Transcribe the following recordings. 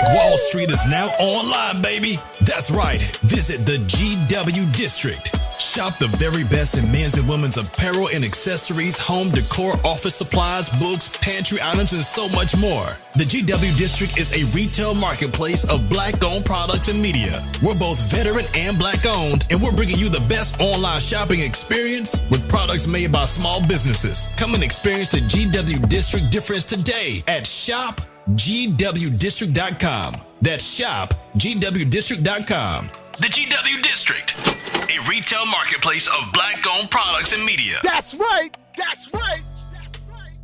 Black Wall Street is now online, baby. That's right. Visit the GW District. Shop the very best in men's and women's apparel and accessories, home decor, office supplies, books, pantry items, and so much more. The GW District is a retail marketplace of Black-owned products and media. We're both veteran and Black-owned, and we're bringing you the best online shopping experience with products made by small businesses. Come and experience the GW District difference today at shopgwdistrict.com. That's shopgwdistrict.com. The GW District, a retail marketplace of Black-owned products and media. That's right. That's right. That's right.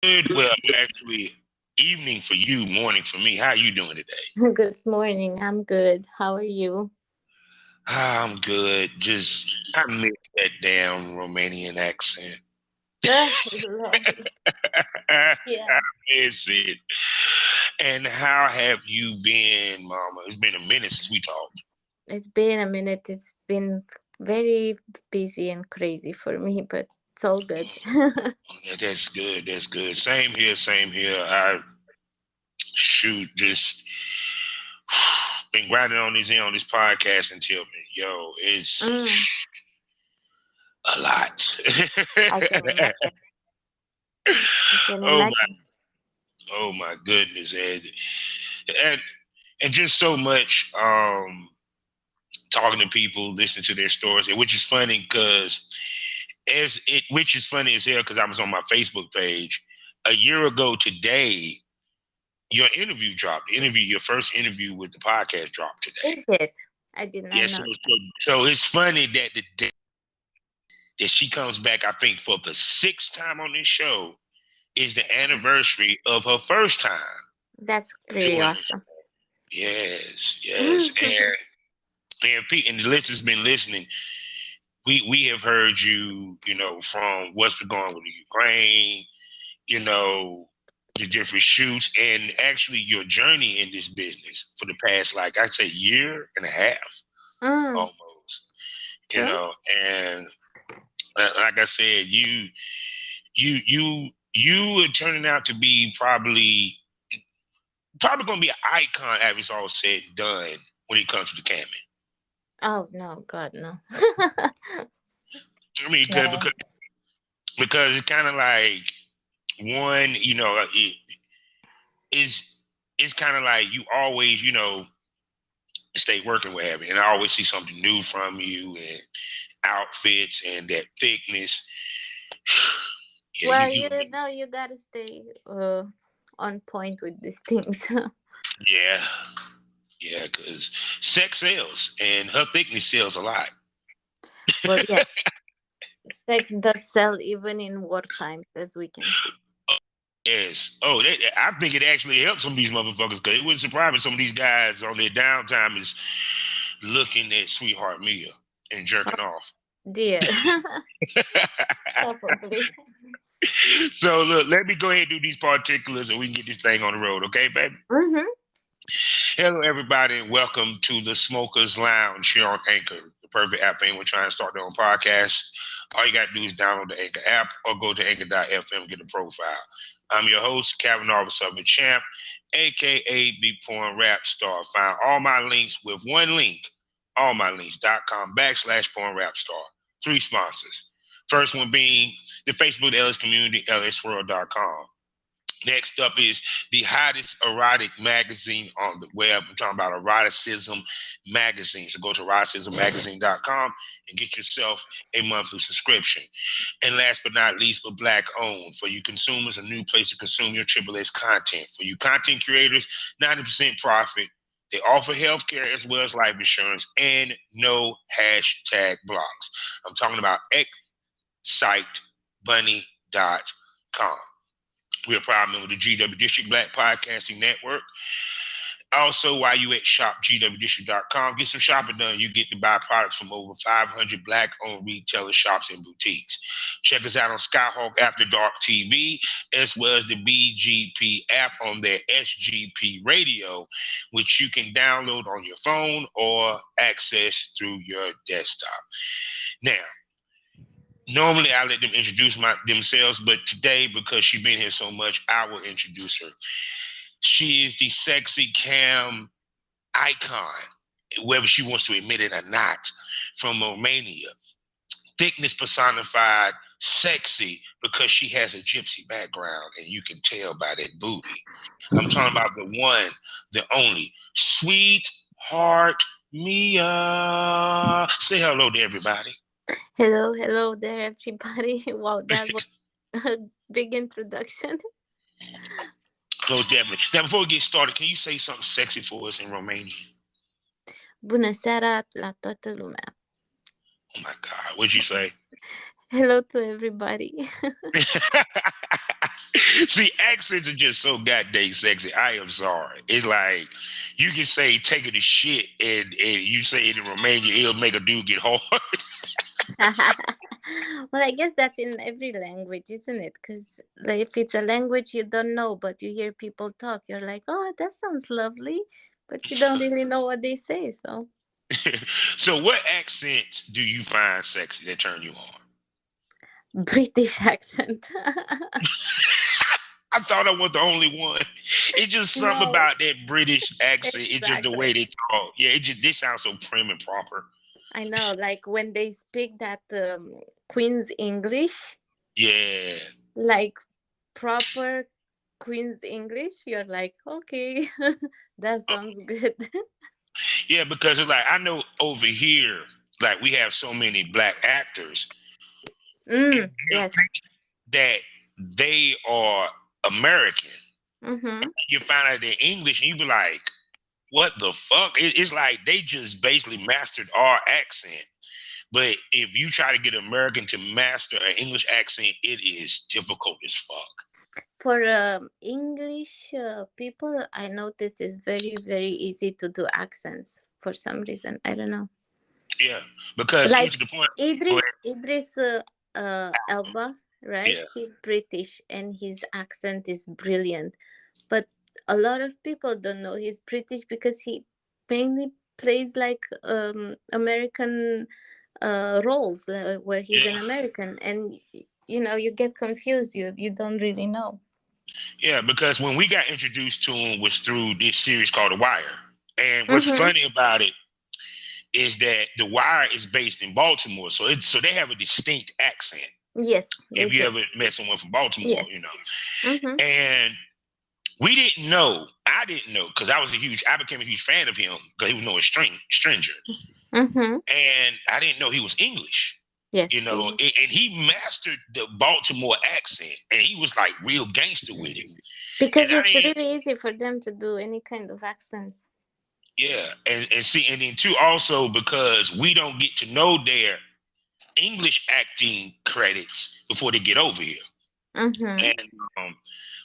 Good. Well, actually, evening for you, morning for me. How are you doing today? Good morning. I'm good. How are you? I'm good. I miss that damn Romanian accent. Yeah. I miss it. And how have you been, Mama? It's been a minute since we talked. It's been a minute. It's been very busy and crazy for me, but it's all good. Yeah, that's good. That's good. Same here. I just been grinding on this podcast until yo, it's a lot. I can imagine. Oh my goodness, and just so much talking to people, listening to their stories, which is funny because which is funny as hell because I was on my Facebook page a year ago today. Your interview dropped. Your first interview with the podcast dropped today. Is it? I did not know. So it's funny that the day that she comes back, I think for the 6th time on this show, is the anniversary of her first time. That's pretty awesome. Yes. and the listeners been listening. We have heard you, from what's been going on with the Ukraine, the different shoots, and actually your journey in this business for the past, like I say, year and a half, almost. And like I said, you are turning out to be probably going to be an icon after it's all said and done when it comes to the camming. Oh no, God no. I mean, because it's kind of like one, it's kind of like you always, stay working with having, and I always see something new from you and outfits and that thickness. Yeah, you gotta stay on point with these things. Yeah, because sex sells, and her thickness sells a lot. Well, yeah, sex does sell even in wartime, as we can see. Yes. Oh, I think it actually helps some of these motherfuckers because it wouldn't surprise me some of these guys on their downtime is looking at Sweetheart Mia and jerking off. Dear. Probably. So look, let me go ahead and do these particulars and we can get this thing on the road, okay, baby? Mm-hmm. Hello, everybody, and welcome to the Smokers Lounge here on Anchor, the perfect app for anyone trying to start their own podcast. All you got to do is download the Anchor app or go to anchor.fm and get a profile. I'm your host, Kavanaugh Southern Champ, a.k.a. the Porn Rap Star. Find all my links with one link, allmylinks.com/Porn Rap Star. 3 sponsors. First one being the Facebook LS community, lsworld.com. Next up is the hottest erotic magazine on the web. I'm talking about Eroticism Magazine. So go to eroticismmagazine.com and get yourself a monthly subscription. And last but not least, but Black owned. For you consumers, a new place to consume your Triple S content. For you content creators, 90% profit. They offer healthcare as well as life insurance and no hashtag blocks. I'm talking about excitebunny.com. We're a proud member of the GW District Black Podcasting Network. Also, while you at shopgwdistrict.com, get some shopping done. You get to buy products from over 500 Black-owned retailer shops and boutiques. Check us out on Skyhawk After Dark TV, as well as the BGP app on their SGP radio, which you can download on your phone or access through your desktop. Now, Normally, I let them introduce themselves, but today, because she's been here so much, I will introduce her. She is the sexy cam icon, whether she wants to admit it or not, from Romania. Thickness personified, sexy, because she has a gypsy background, and you can tell by that booty. I'm talking about the one, the only, Sweetheart Mia. Say hello to everybody. Hello there, everybody. Wow, that was a big introduction. Most definitely. Now, before we get started, can you say something sexy for us in Romanian? Bună seara la toată lumea. Oh my God, what'd you say? Hello to everybody. See, accents are just so goddamn sexy. I am sorry. It's like you can say taking a shit and you say it in Romania, it'll make a dude get hard. Well, I guess that's in every language, isn't it? Because like, if it's a language you don't know, but you hear people talk, you're like, oh, that sounds lovely, but you don't really know what they say. So, So what accents do you find sexy that turn you on? British accent. I thought I was the only one. It's just something No. about that British accent. It's just the Exactly. way they talk. Yeah, they sound so prim and proper. I know, like when they speak that Queen's English, Yeah. like proper Queen's English, you're like, okay, that sounds good. Yeah, because it's like I know over here, like we have so many black actors Yes. that they are American. Mm-hmm. You find out they're English and you be like, what the fuck? It's like they just basically mastered our accent. But if you try to get an American to master an English accent, it is difficult as fuck. For English people, I noticed it's very, very easy to do accents for some reason. I don't know. Yeah, because Like to the point. Idris Elba, right? Yeah. He's British and his accent is brilliant. But a lot of people don't know he's British because he mainly plays like American roles where he's an American, and you get confused. You don't really know. Yeah, because when we got introduced to him was through this series called The Wire. And what's funny about it is that The Wire is based in Baltimore. So they have a distinct accent. Yes. If you ever met someone from Baltimore, Yes. And we didn't know, I didn't know, because I became a huge fan of him because he was no stranger. And I didn't know he was English. Yes. And he mastered the Baltimore accent, and he was like real gangster with it. Because it's really easy for them to do any kind of accents. Yeah, and then too, also because we don't get to know their English acting credits before they get over here. And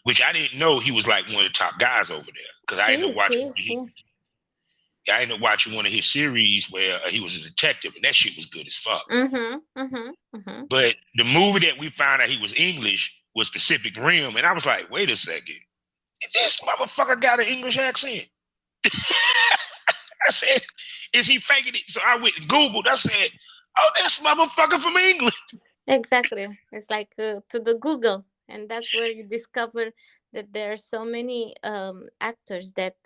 which I didn't know he was like one of the top guys over there because I ended up watching. I ended up watching one of his series where he was a detective, and that shit was good as fuck. But the movie that we found out he was English was Pacific Rim, and I was like, wait a second, this motherfucker got an English accent. I said, is he faking it? So I went and Googled. I said, oh, this motherfucker from England. Exactly. It's like to the Google, and that's where you discover that there are so many actors that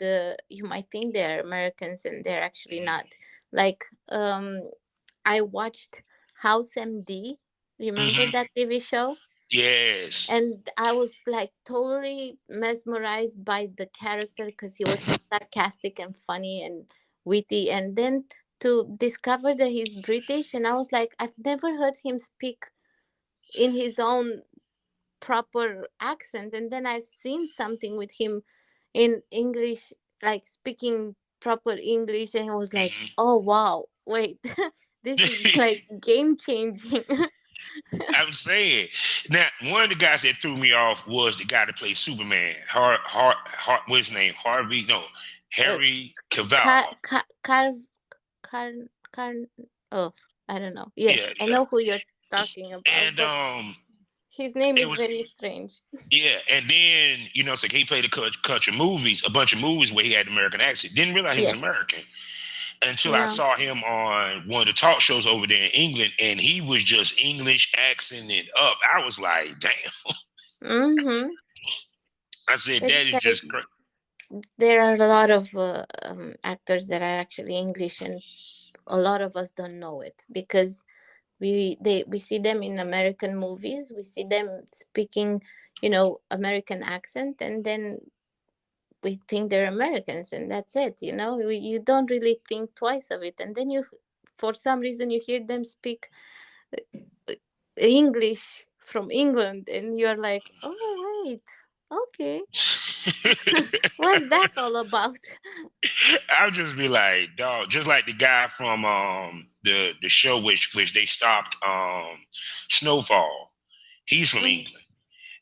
you might think they're Americans and they're actually not. Like I watched House MD. Remember that TV show? Yes. And I was like totally mesmerized by the character because he was so sarcastic and funny and witty. And then to discover that he's British, and I was like, I've never heard him speak in his own proper accent, and then I've seen something with him in English, like speaking proper English, and I was like, oh wow, wait, this is like game changing. I'm saying now, one of the guys that threw me off was the guy that played Superman. What's his name? Harry Cavill. Oh, I don't know. Yes, yeah. I know who you're talking about. And his name is very strange. Yeah, and then he played a bunch of movies where he had an American accent. Didn't realize he was American. until You I know. saw him on one of the talk shows over there in England, and he was just English accented up. I was like, damn. Mm-hmm. I said, It's that is just crazy. crazy. There are a lot of actors that are actually English, and a lot of us don't know it because we see them in American movies. We see them speaking, American accent, and then we think they're Americans, and that's it. You don't really think twice of it, and then for some reason, you hear them speak uh, English from England, and you're like, oh wait, okay, what's that all about? I'll just be like, dog, just like the guy from the show which they stopped Snowfall. He's from Mm, England.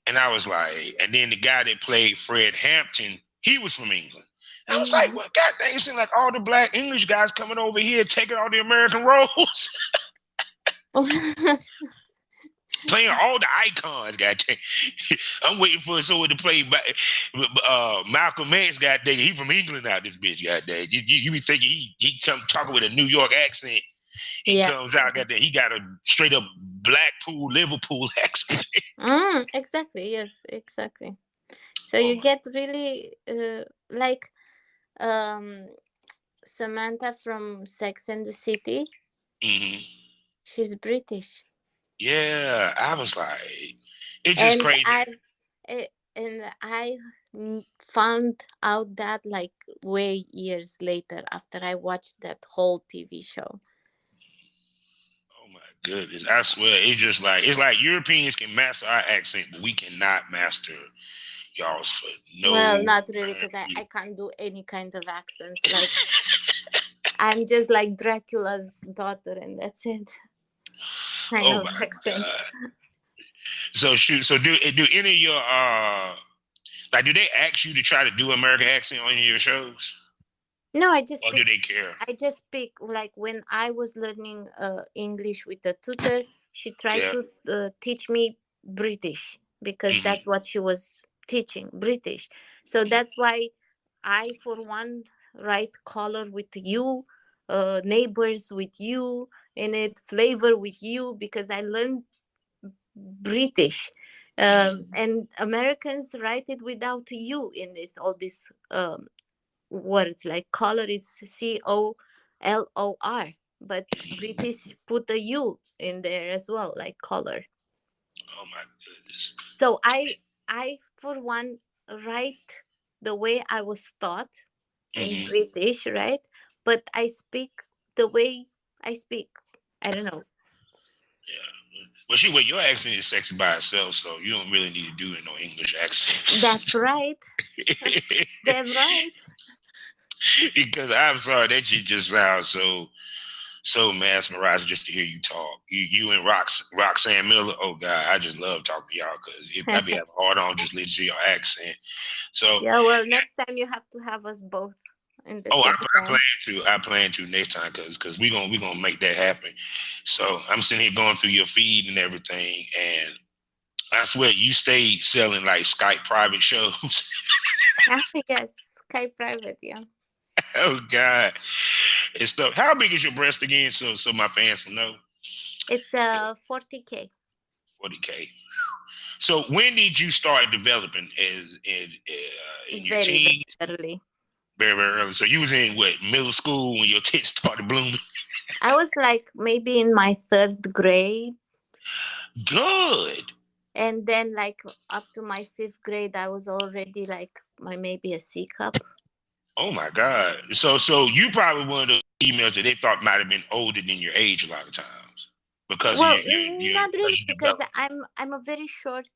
And I was like, and then the guy that played Fred Hampton, he was from England. I was like, mhm. well, God dang, it seems like all the black English guys coming over here taking all the American roles, playing all the icons. God dang. I'm waiting for someone to play Malcolm X. God dang, he from England out this bitch. God dang, you be thinking he talking with a New York accent. He Yeah. comes out, God dang, he got a straight up Blackpool, Liverpool accent. Exactly. Yes, exactly. So Oh you my. get really like um Samantha from Sex and the City. Hmm. She's British, Yeah, I was like, it's just and crazy. I found out that like way years later after I watched that whole TV show. Oh my goodness, I swear, it's like Europeans can master our accent, but we cannot master y'all's for Well, no. not really, because I can't do any kind of accents. Like I'm just like Dracula's daughter, and that's it. Kind Oh of my accent. god. So shoot. So do any of your like do they ask you to try to do American accent on any of your shows, No, I just or do speak. they care? I just speak like when I was learning English with a tutor. She tried Yeah. to teach me British because Hmm. that's what she was teaching, British. So that's why I, for one, write color with you, neighbors with you, in it, flavor with you, because I learned British. Hmm. And Americans write it without you in this, all these words, like color is COLOR, but British put a U in there as well, like color. Oh my goodness. So I for one write the way I was taught in Hmm. British, right? But I speak the way I speak. I don't know. Yeah. Well, your accent is sexy by itself, so you don't really need to do no English accent. That's right. Damn right. Because I'm sorry, that shit just sounds so mesmerizing just to hear you talk. You and Roxanne Miller. Oh God, I just love talking to y'all because I be having a hard on just listening to your accent. So, Yeah, well, next time you have to have us both in the oh, same I plan time. to. I plan to next time because we gonna make that happen. So I'm sitting here going through your feed and everything, and I swear you stay selling like Skype private shows. Ah, yes, Skype private, yeah. Oh God, and stuff. How big is your breast again? So my fans will know. It's 40K. 40K. So when did you start developing as in your Very, very teens? early. Very, very early. So you was in what, middle school when your tits started blooming? I was like maybe in my third grade, Good. and then like up to my fifth grade, I was already like maybe a C cup. Oh my God. So you probably one of those females that they thought might have been older than your age a lot of times because of Well, your not really, because you because developed. I'm a very short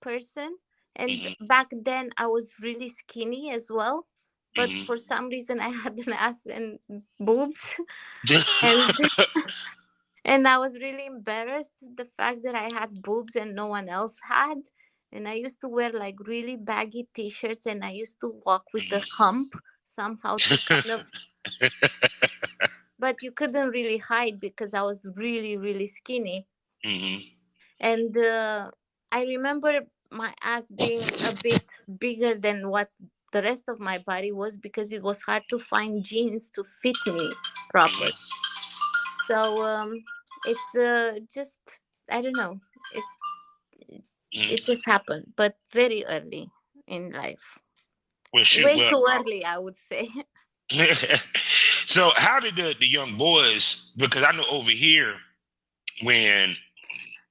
person, and Hmm. back then I was really skinny as well. But Hmm. for some reason, I had an ass and boobs, and and I was really embarrassed the fact that I had boobs and no one else had. And I used to wear like really baggy t-shirts, and I used to walk with the hump somehow to kind of, but you couldn't really hide because I was really, really skinny. Hmm. And I remember my ass being a bit bigger than what the rest of my body was because it was hard to find jeans to fit me proper. So it's just, I don't know. It just happened, but very early in life. Well, shoot, Way too early, I would say. So how did the young boys, because I know over here when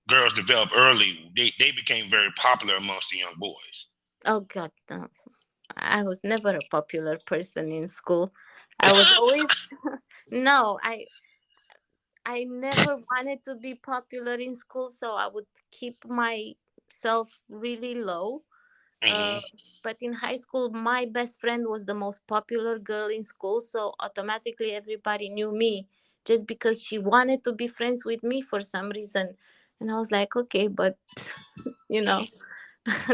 girls develop early, they became very popular amongst the young boys. Oh God, no. I was never a popular person in school. I was always no, I never wanted to be popular in school, so I would keep myself really low. But in high school, my best friend was the most popular girl in school, so automatically everybody knew me just because she wanted to be friends with me for some reason. And I was like, okay, but you know,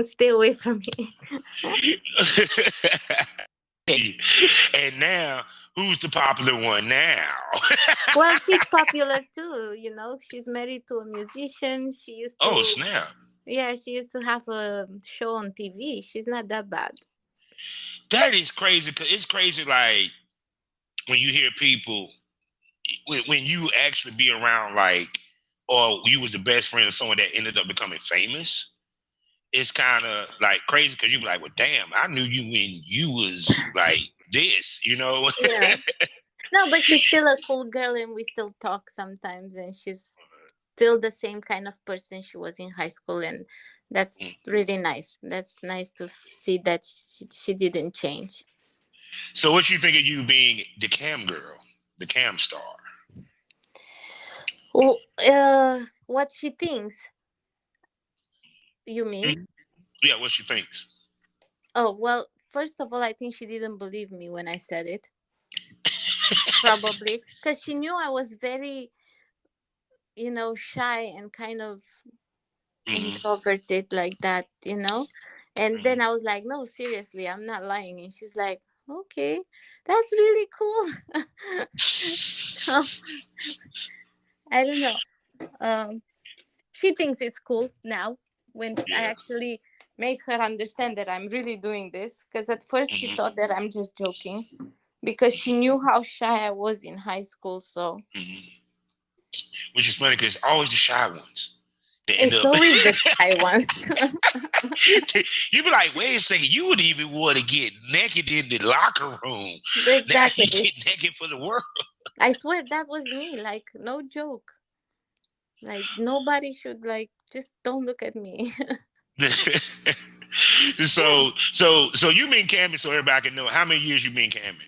stay away from me. And now, who's the popular one now? Well, she's popular too, you know. She's married to a musician. She used to Oh, snap. Yeah, she used to have a show on TV. She's not that bad. That is crazy, because it's crazy, like, when you hear people, when you actually be around, like, or you was the best friend of someone that ended up becoming famous, it's kind of, like, crazy, because you be like, well, damn, I knew you when you was, like, this, you know? Yeah. No, but she's still a cool girl, and we still talk sometimes, and she's still the same kind of person she was in high school, and that's really nice. That's nice to see that she didn't change. So what you think of you being the cam girl, the cam star? Well, what she thinks, you mean? Yeah, what she thinks. Oh, well, first of all, I think she didn't believe me when I said it. Probably because she knew I was very, shy and kind of introverted like that, and then I was like, no, seriously, I'm not lying. And she's like, okay, that's really cool. So, I don't know. She thinks it's cool now when I actually made her understand that I'm really doing this, because at first she thought that I'm just joking, because she knew how shy I was in high school. So which is funny, because it's always the shy ones. It's always the shy ones. You be like, wait a second, you would even want to get naked in the locker room. Exactly. Now you get naked for the world. I swear that was me, like, no joke. Like, nobody should, like, just don't look at me. So you been camming, so everybody can know how many years you been camming.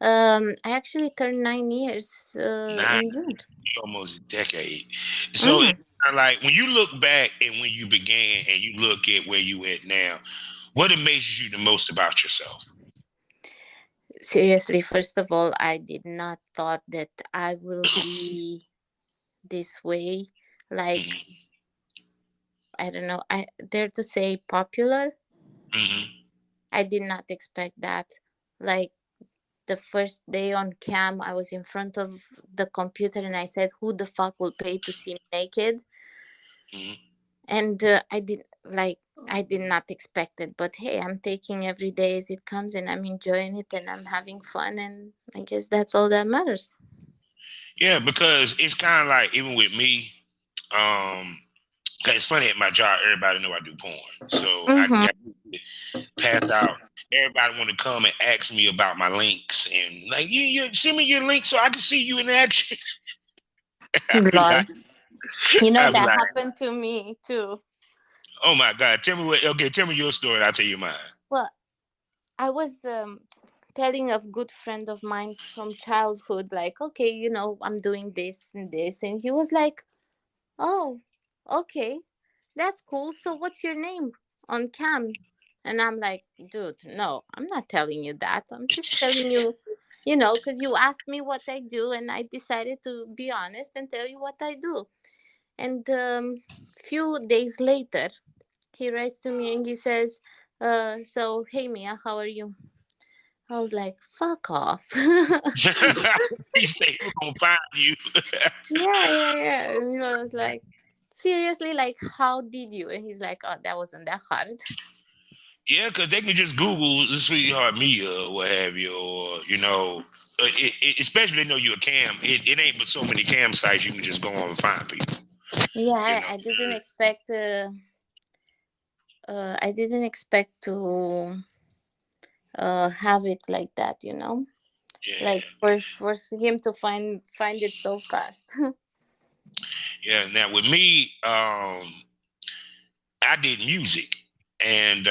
I actually turned 9 years in June. Almost a decade. So like, when you look back and when you began and you look at where you at now, what amazes you the most about yourself? Seriously, first of all, I did not thought that I will be this way. Like, I don't know, I dare to say popular. I did not expect that. Like, the first day on cam, I was in front of the computer and I said, who the fuck will pay to see me naked? And I did not expect it, but hey, I'm taking every day as it comes, and I'm enjoying it, and I'm having fun, and I guess that's all that matters. Yeah, because it's kind of like, even with me, cause it's funny, at my job, everybody know I do porn, so I pass out. Everybody want to come and ask me about my links, and like, you send me your link so I can see you in action. That happened to me too. Oh my God! Tell me your story. I'll tell you mine. Well, I was telling a good friend of mine from childhood, like, okay, I'm doing this and this, and he was like, oh, okay, that's cool. So what's your name on cam? And I'm like, dude, no, I'm not telling you that. I'm just telling you, because you asked me what I do, and I decided to be honest and tell you what I do. And few days later, he writes to me and he says, so, hey, Mia, how are you? I was like, fuck off. He said, we're going to find you. Yeah. And I was like, seriously, like, how did you? And he's like, oh, that wasn't that hard. Yeah, because they can just Google sweetheart Mia or what have you, or especially they know you're a cam. It ain't but so many cam sites you can just go on and find people. Yeah, You I, know, I didn't expect. I didn't expect to have it like that. Like yeah, for him to find it so fast. yeah. Now with me, I did music, and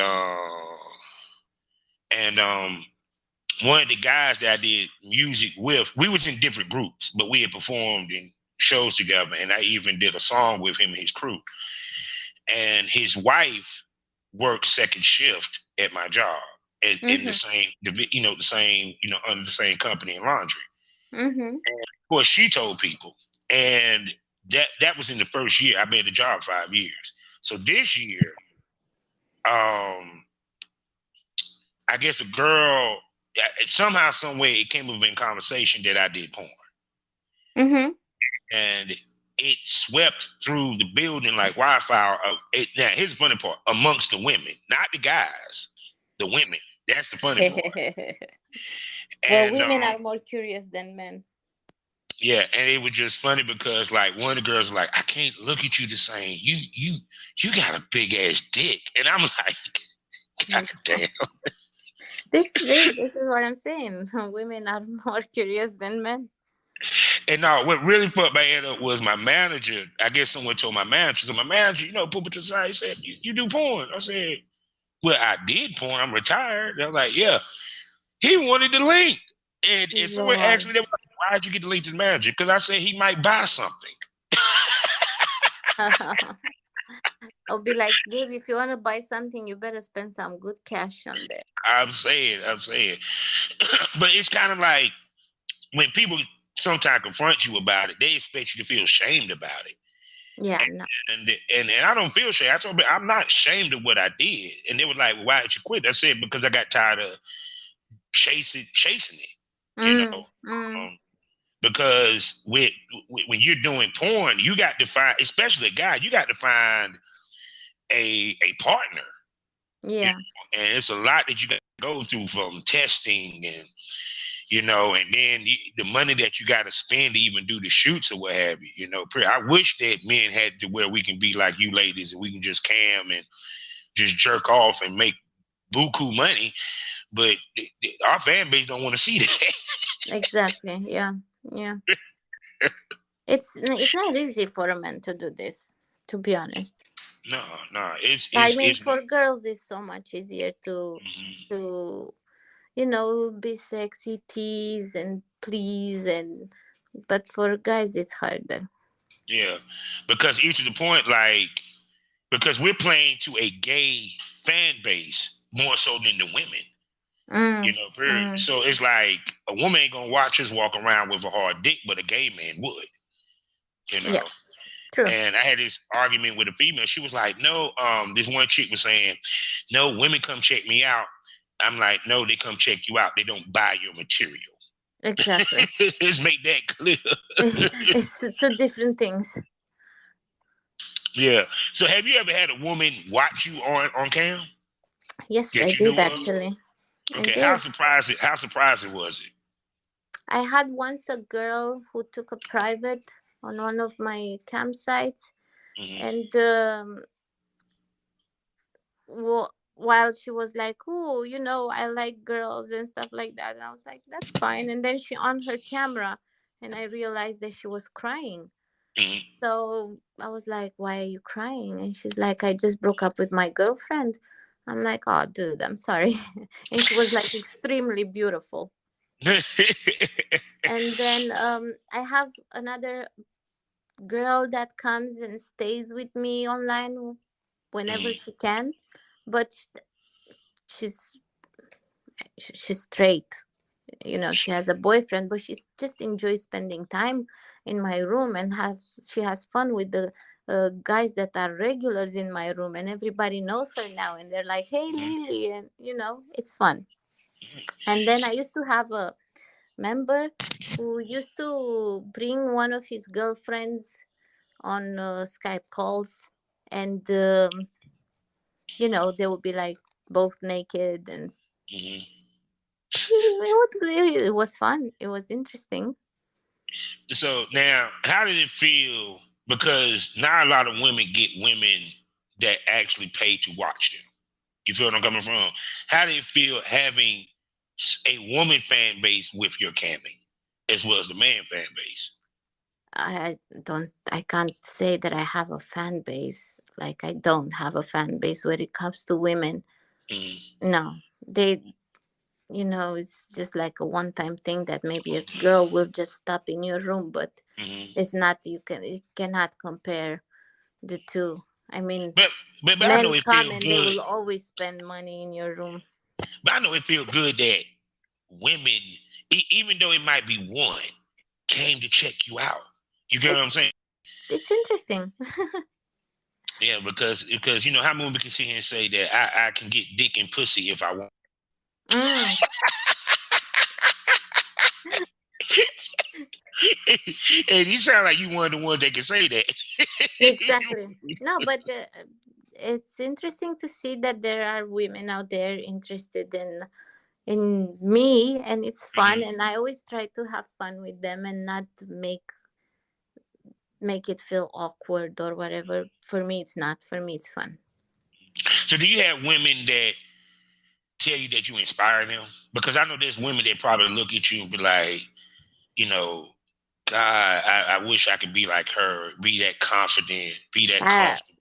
one of the guys that I did music with, we was in different groups, but we had performed in shows together, and I even did a song with him and his crew. And his wife worked second shift at my job in the Mhm. same, the same, under the same company in laundry. Mhm. Of course, she told people, and that was in the first year. I've been at the job 5 years. So this year, um, I guess a girl somehow, some way, it came up in conversation that I did porn, Mhm. and it swept through the building like wildfire. Now, here's the funny part: amongst the women, not the guys, the women. That's the funny part. Well, And women are more curious than men. yeah, and it was just funny because like one of the girls was like, I can't look at you the same. You got a big ass dick, and I'm like, God damn. This is what I'm saying. Women are more curious than men. And no, what really fucked my head up was my manager. I guess someone told my manager. So my manager, put me to the side. He said, you do porn. I said, well, I did porn. I'm retired. They're like, yeah. He wanted the link. And someone asked Lord. me, why'd you get the link to the manager? Because I said he might buy something. I'll be like, dude, if you want to buy something, you better spend some good cash on there. I'm saying. But it's kind of like when people sometimes confront you about it, they expect you to feel ashamed about it. Yeah, no. And I don't feel ashamed. I told them I'm not ashamed of what I did. And they were like, well, why did you quit? I said, because I got tired of chasing it, Mm, mm, because when you're doing porn, you got to find, especially a guy, you got to find a partner. yeah, And it's a lot that you got to go through, from testing and then the money that you got to spend to even do the shoots or what have you. I wish that men had to where we can be like you ladies and we can just cam and just jerk off and make buku money, but our fan base don't want to see that. exactly. Yeah, yeah. It's not easy for a man to do this, to be honest. No, no, it's I it's mean, it's for girls, it's so much easier mhm. to be sexy, tease and please, but for guys, it's harder. Yeah, because each of the point, like, because we're playing to a gay fan base more so than the women. Mm, Period. mm, So it's like a woman ain't gonna watch us walk around with a hard dick, but a gay man would. You yeah, know. true. And I had this argument with a female. She was like, "No, this one chick was saying, no, women come check me out." I'm like, "No, they come check you out. They don't buy your material." Exactly. Let's make that clear. It's two different things. Yeah. So have you ever had a woman watch you on cam Yes, I that you did knew of? actually. I Okay. How did. surprising? How surprising was it? I had once a girl who took a private on one of my campsites, Hmm. and while she was like, "Oh, I like girls and stuff like that," and I was like, "That's fine." And then she on her camera, and I realized that she was crying. Hmm. So I was like, "Why are you crying?" And she's like, "I just broke up with my girlfriend." I'm like, "Oh, dude, I'm sorry." And she was like extremely beautiful. And then I have another girl that comes and stays with me online whenever Hmm. she can, but she's she's straight. She has a boyfriend, but she just enjoys spending time in my room, and she has fun with the guys that are regulars in my room, and everybody knows her now, and they're like, "Hey, Lily," and it's fun. And then I used to have a member who used to bring one of his girlfriends on Skype calls, and they would be like both naked, and Mhm. it was fun. It was interesting. So now, how did it feel? Because not a lot of women get women that actually pay to watch them. You feel what I'm coming from? How did it feel having a woman fan base with your camming, as well as the man fan base? I can't say that I have a fan base. Like, I don't have a fan base when it comes to women. Mhm. No, they, it's just like a one-time thing that maybe a girl will just stop in your room, but Mhm. it's not, you cannot compare the two. I mean, But I know men it come feels and they good. will always spend money in your room. But I know it feels good that women, even though it might be one, came to check you out. You get It, what I'm saying? it's interesting. Yeah, because you know how many women can sit here and say that I can get dick and pussy if I want. Mm, And you sound like you one of the ones that can say that. exactly. No, but it's interesting to see that there are women out there interested in me, and it's fun, Mhm. and I always try to have fun with them and not make it feel awkward or whatever. For me it's not. For me it's fun. So do you have women that tell you that you inspire them? Because I know there's women that probably look at you and be like, you know, God, I wish I could be like her, be that confident, be that i comfortable.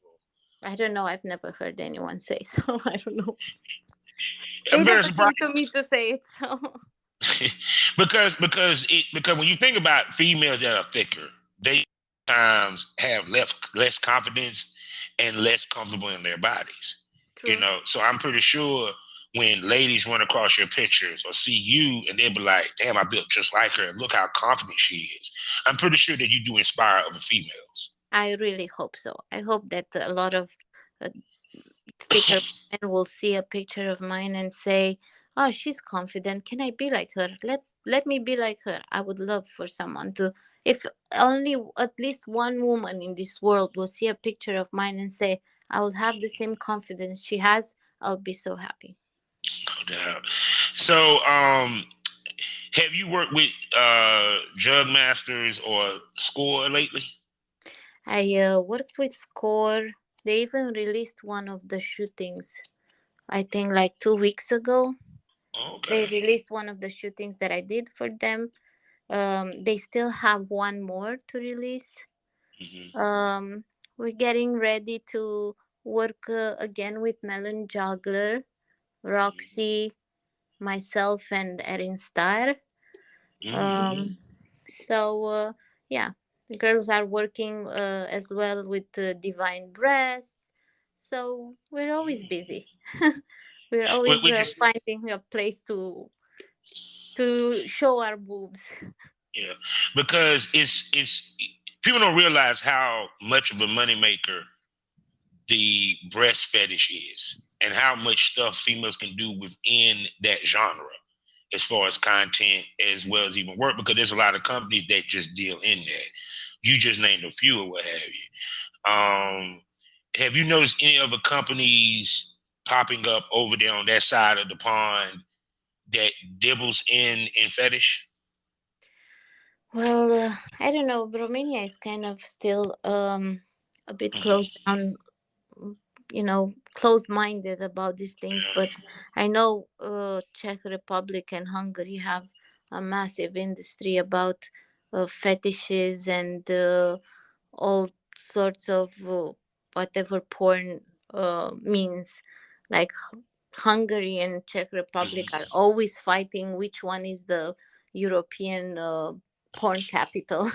I don't know, I've never heard anyone say so. I don't know, I'm they very never surprised came to me to say it, so. because when you think about females that are thicker, they sometimes have less confidence and less comfortable in their bodies. You True. know, so I'm pretty sure when ladies run across your pictures or see you and they'll be like, damn, I built just like her and look how confident she is. I'm pretty sure that you do inspire other females. I really hope so. I hope that a lot of uh, thicker men will see a picture of mine and say, "Oh, she's confident. Can I be like her? Let me be like her." I would love for someone to, if only at least one woman in this world will see a picture of mine and say, "I will have the same confidence she has." I'll be so happy. No doubt. So, have you worked with Jug Masters or Score lately? I worked with Score. They even released one of the shootings. I think like 2 weeks ago. They Okay. released one of the shootings that I did for them. They still have one more to release. Hmm. Um, we're getting ready to work again with Melon Juggler, Roxy, myself, and Erin Star. Hmm. Um, so yeah, the girls are working as well with Divine Breasts. So we're always busy. We're always Which is finding a place to show our boobs. yeah, because it's people don't realize how much of a moneymaker the breast fetish is, and how much stuff females can do within that genre, as far as content as well as even work. Because there's a lot of companies that just deal in that. You just named a few or what have you. Have you noticed any other companies popping up over there on that side of the pond that dibbles in fetish? Well, I don't know. Romania is kind of still a bit Mhm. closed down, closed-minded about these things. But I know Czech Republic and Hungary have a massive industry about fetishes and all sorts of whatever porn means. Like Hungary and Czech Republic Mhm. are always fighting which one is the European porn capital.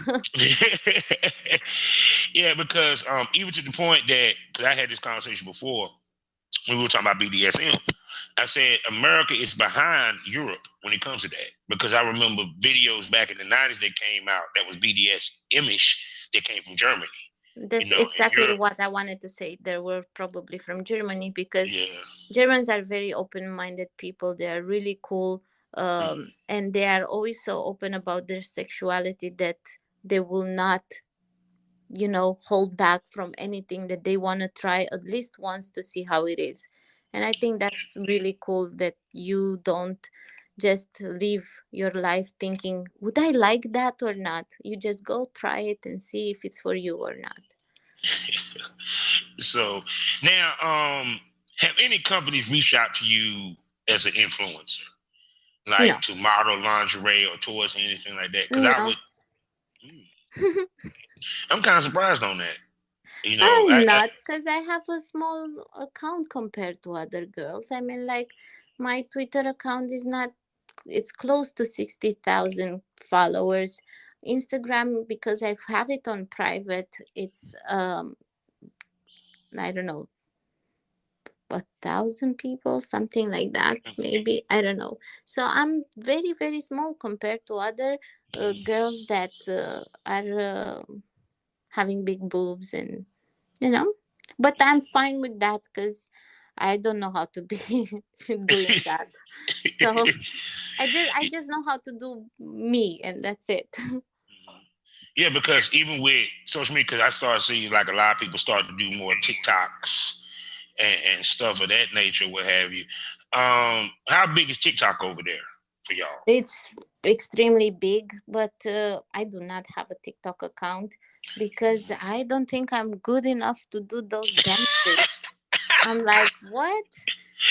Yeah, because even to the point that, because I had this conversation before when we were talking about BDSM, I said America is behind Europe when it comes to that, because I remember videos back in the '90s that came out that was BDSM-ish that came from Germany. You That's know, in exactly Europe, what I wanted to say. They were probably from Germany because yeah. Germans are very open-minded people. They are really cool, and they are always so open about their sexuality that they will not, hold back from anything that they want to try at least once to see how it is. And I think that's really cool that you don't just live your life thinking, would I like that or not? You just go try it and see if it's for you or not. So now, have any companies reached out to you as an influencer, like No, to model lingerie or toys or anything like that? Because I no. would. I'm kind of surprised on that. You know, I'm not, because I have a small account compared to other girls. I mean, like, my Twitter account is not, it's close to 60,000 followers. Instagram, because I have it on private, it's, I don't know, 1,000 people, something like that, maybe. I don't know. So I'm very, very small compared to other girls that are having big boobs and but I'm fine with that because I don't know how to be doing that. So I just know how to do me, and that's it. yeah, because even with social media, because I started seeing like a lot of people start to do more TikToks and stuff of that nature, what have you. How big is TikTok over there for y'all? It's extremely big, but I do not have a TikTok account because I don't think I'm good enough to do those dances. I'm like, what?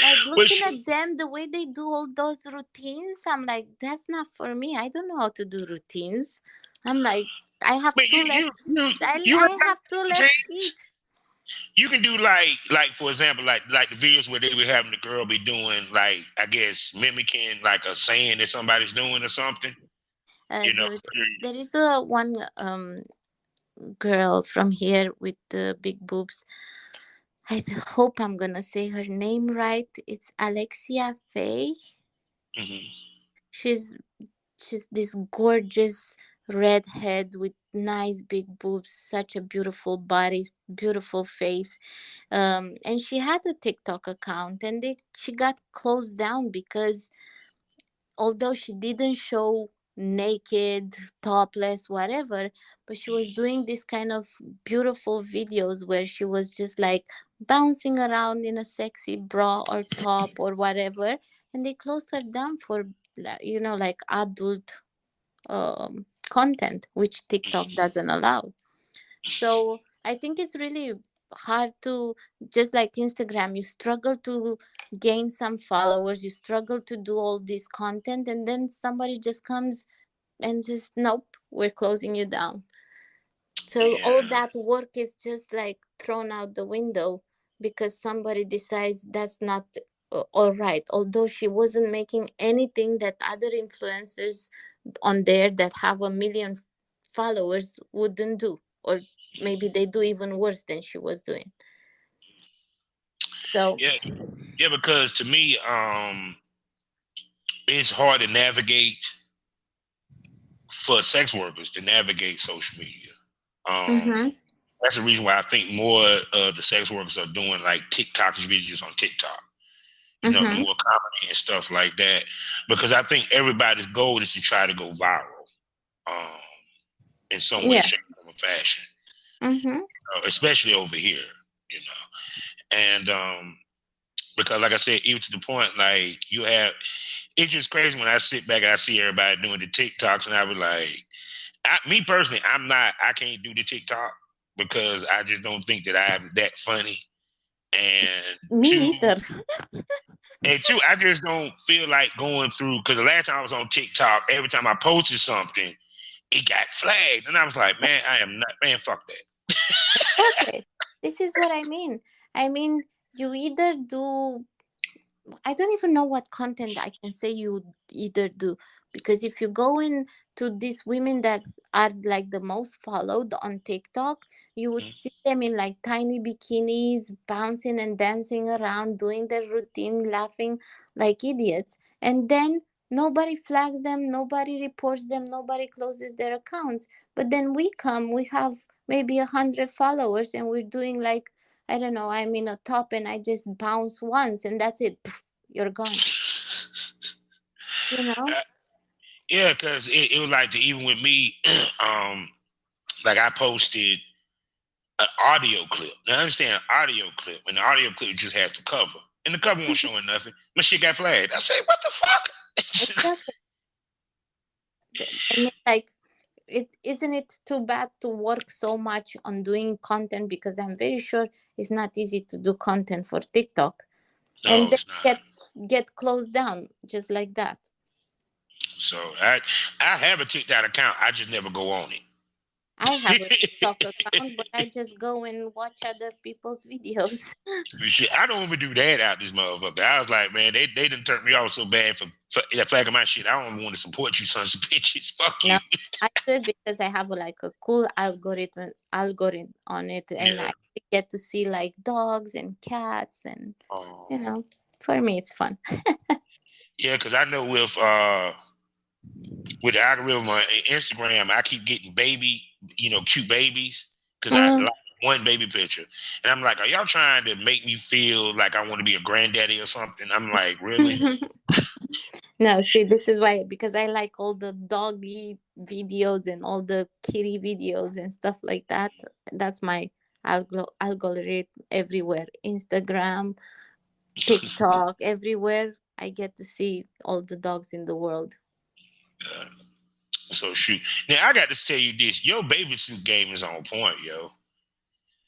Like, But looking at them, the way they do all those routines, I'm like, that's not for me. I don't know how to do routines. I'm like, I have but two you left. you you I have two left feet. you can do like for example like the videos where they were having the girl be doing like I guess mimicking like a saying that somebody's doing or something. You know. There is a one girl from here with the big boobs. Hope I'm gonna say her name right. It's Alexia Faye. Hmm. She's she's this gorgeous redhead with nice big boobs, such a beautiful body, beautiful face. And she had a TikTok account, and she got closed down because although she didn't show naked, topless, whatever, but she was doing this kind of beautiful videos where she was just like bouncing around in a sexy bra or top or whatever, and they closed her down for like adult content, which TikTok doesn't allow. So I think it's really hard to, just like Instagram, you struggle to gain some followers, you struggle to do all this content, and then somebody just comes and says, nope, we're closing you down. So all Yeah. that work is just like thrown out the window because somebody decides that's not all right. Although she wasn't making anything that other influencers on there that have a million followers wouldn't do, or maybe they do even worse than she was doing. So Yeah. Yeah. Because to me, it's hard to navigate for sex workers to navigate social media. Um, mm-hmm. that's the reason why I think more of the sex workers are doing like TikTok videos on TikTok. You know, the Mm-hmm. more comedy and stuff like that. Because I think everybody's goal is to try to go viral, um, in some way, Yeah. shape, or fashion. Mm-hmm. Especially over here. You know, and because like I said, even to the point, like you have, it's just crazy when I sit back and I see everybody doing the TikToks, and I was like, me personally, I can't do the TikTok because I just don't think that I'm that funny. And Me two, either. I just don't feel like going through because the last time I was on TikTok, every time I posted something, it got flagged, and I was like, man, I am not, man, fuck that. Okay, this is what I mean. I mean, you either do, I don't even know what content I can say you either do, because if you go in to these women that are like the most followed on TikTok, you would see them in like tiny bikinis, bouncing and dancing around, doing their routine, laughing like idiots, and then nobody flags them, nobody reports them, nobody closes their accounts. But then we have maybe 100 followers, and we're doing like, I don't know, I'm in a top and I just bounce once and that's it. Pff, you're gone. You know? Yeah, because it was like even with me, um, like I posted an audio clip. Now, I understand audio clip, and the audio clip just has to cover. and the cover wasn't showing nothing. My shit got flagged. I said, what the fuck? Exactly. I mean, like, isn't it too bad to work so much on doing content, because I'm very sure it's not easy to do content for TikTok, and No, then it's not. get closed down just like that. So I have a TikTok account. I just never go on it. I have a TikTok account, but I just go and watch other people's videos. Shit, I don't even do that out this motherfucker. I was like, man, they didn't turn me off so bad for flagging my shit. I don't even want to support you sons of bitches. Fuck you. No, I do it because I have like a cool algorithm on it, and Yeah. I get to see like dogs and cats, and Oh. you know, for me it's fun. Yeah, because I know with the algorithm on Instagram, I keep getting cute babies because I like one baby picture, and I'm like, are y'all trying to make me feel like I want to be a granddaddy or something? I'm like, really? No, see, this is why, because I like all the doggy videos and all the kitty videos and stuff like that. That's my algorithm everywhere. Instagram, TikTok, everywhere. I get to see all the dogs in the world. So shoot. Now I got to tell you this: your baby suit game is on point, yo.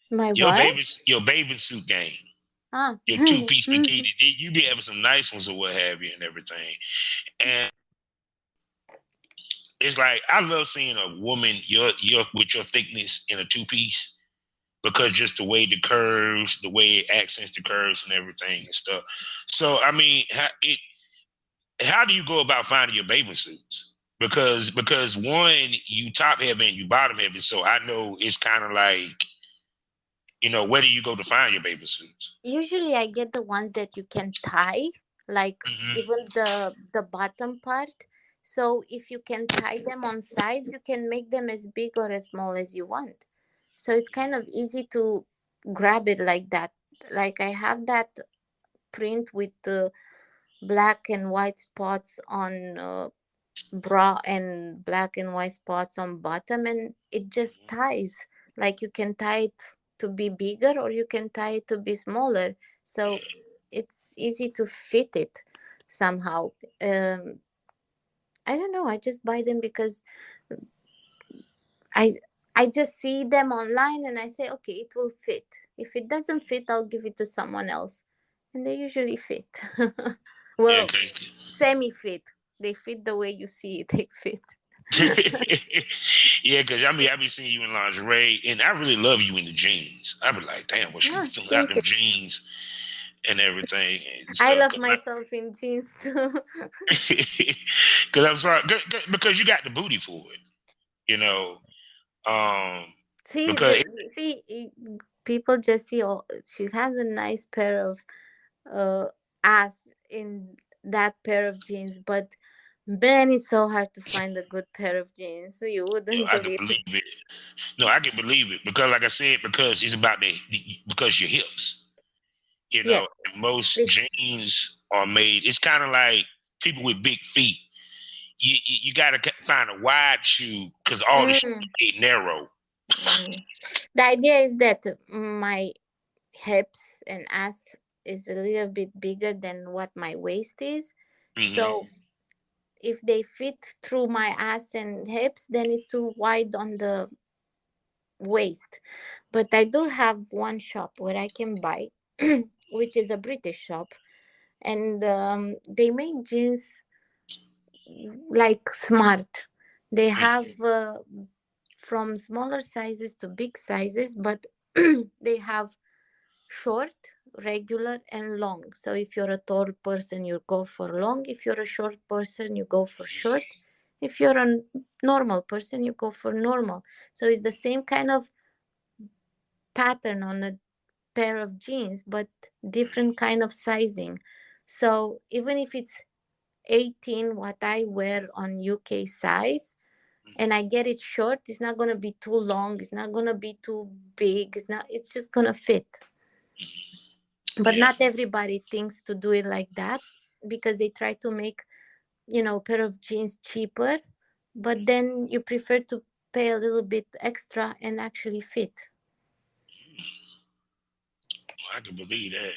My Your what? baby suit game. Ah. Your 2-piece bikini. You be having some nice ones or what have you and everything. And it's like I love seeing a woman with your thickness in a 2-piece, because just the way the curves, the way it accents the curves and everything and stuff. So I mean, how do you go about finding your bathing suits? Because one, you top heavy and you bottom heavy, so I know it's kind of like, where do you go to find your bathing suits? Usually I get the ones that you can tie, like even the bottom part. So if you can tie them on sides, you can make them as big or as small as you want. So it's kind of easy to grab it like that. Like I have that print with the black and white spots on bra and black and white spots on bottom, and it just ties. Like you can tie it to be bigger or you can tie it to be smaller, so it's easy to fit it somehow. I don't know, I just buy them because i I just see them online and I say, okay, it will fit. If it doesn't fit, I'll give it to someone else, and they usually fit. Well, Okay. semi fit. They fit the way you see it. They fit. Yeah, because I be seeing you in lingerie, and I really love you in the jeans. I be like, damn, what she Yeah, filling out thank them you. jeans and everything and I stuff. love myself in jeans too. Because I'm sorry, because you got the booty for it, See, because people just see, oh, she has a nice pair of ass in that pair of jeans, but man, it's so hard to find a good pair of jeans. You wouldn't I can believe believe it. it. No, I can believe it because, like I said, because it's about because your hips. Yeah. Most jeans are made. It's kind of like people with big feet. You got to find a wide shoe because all the shoes are narrow. The idea is that my hips and ass is a little bit bigger than what my waist is. So if they fit through my ass and hips, then it's too wide on the waist. But I do have one shop where I can buy, which is a British shop, and they make jeans like smart. They have from smaller sizes to big sizes, but they have short, regular, and long. So if you're a tall person, you go for long. If you're a short person, you go for short. If you're a normal person, you go for normal. So it's the same kind of pattern on a pair of jeans, but different kind of sizing. So even if it's 18, what I wear on UK size, and I get it short, it's not going to be too long, it's not going to be too big, it's just going to fit. But not everybody thinks to do it like that, because they try to make, a pair of jeans cheaper, but then you prefer to pay a little bit extra and actually fit. I can believe that.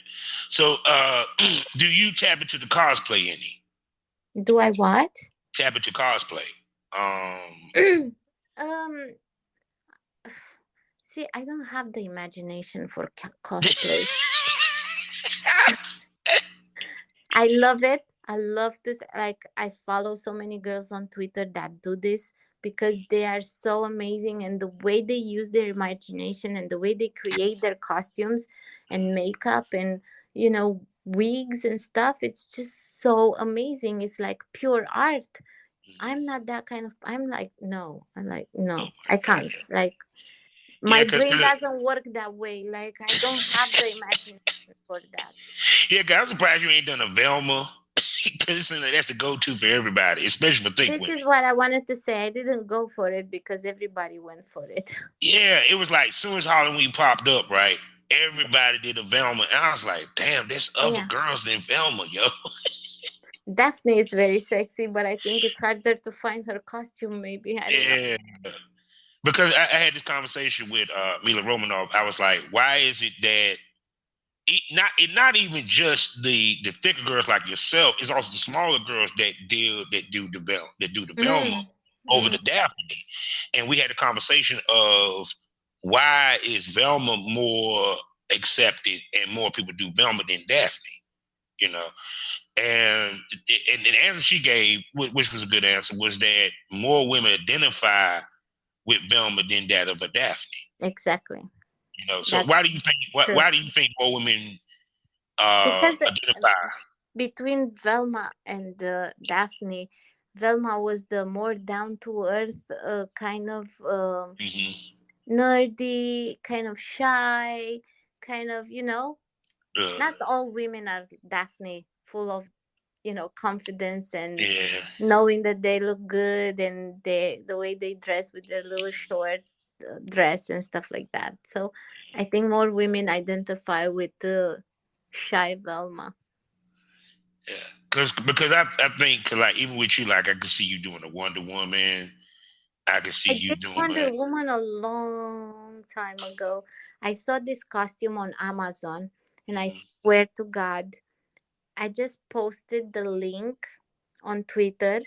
So, do you tap into the cosplay any? Do I what? Tap into cosplay. um See, I don't have the imagination for cosplay. I love it. I love this. Like, I follow so many girls on Twitter that do this because they are so amazing, and the way they use their imagination and the way they create their costumes and makeup and, wigs and stuff, it's just so amazing. It's like pure art. I'm not that kind of, I'm like, no. I'm like, no, I can't. Like, Yeah, my because brain doesn't work that way. Like, I don't have the imagination for that. I'm surprised you ain't done a Velma. Because that's a go-to for everybody, especially for thick This women. is what I wanted to say. I didn't go for it because everybody went for it. Yeah, it was like as soon as Halloween popped up, right? Everybody did a Velma, and I was like, "Damn, there's other girls than Velma, yo." Daphne is very sexy, but I think it's harder to find her costume. Maybe I don't know. Because I had this conversation with Mila Romanoff. I was like, "Why is it that not even just the thicker girls like yourself? It's also the smaller girls that do the Velma over the Daphne." And we had a conversation of why is Velma more accepted and more people do Velma than Daphne, you know? And the answer she gave, which was a good answer, was that more women identify with Velma than that of a Daphne. Exactly. So why do you think more women identify? Between Velma and Daphne, Velma was the more down to earth, kind of nerdy, kind of shy, kind of, not all women are Daphne, full of, confidence and knowing that they look good, and the way they dress with their little short dress and stuff like that. So I think more women identify with the shy Velma. Yeah, because I think like even with you, like I can see you doing a Wonder Woman. I can see you doing Wonder Woman a long time ago. I saw this costume on Amazon, and I swear to God, I just posted the link on Twitter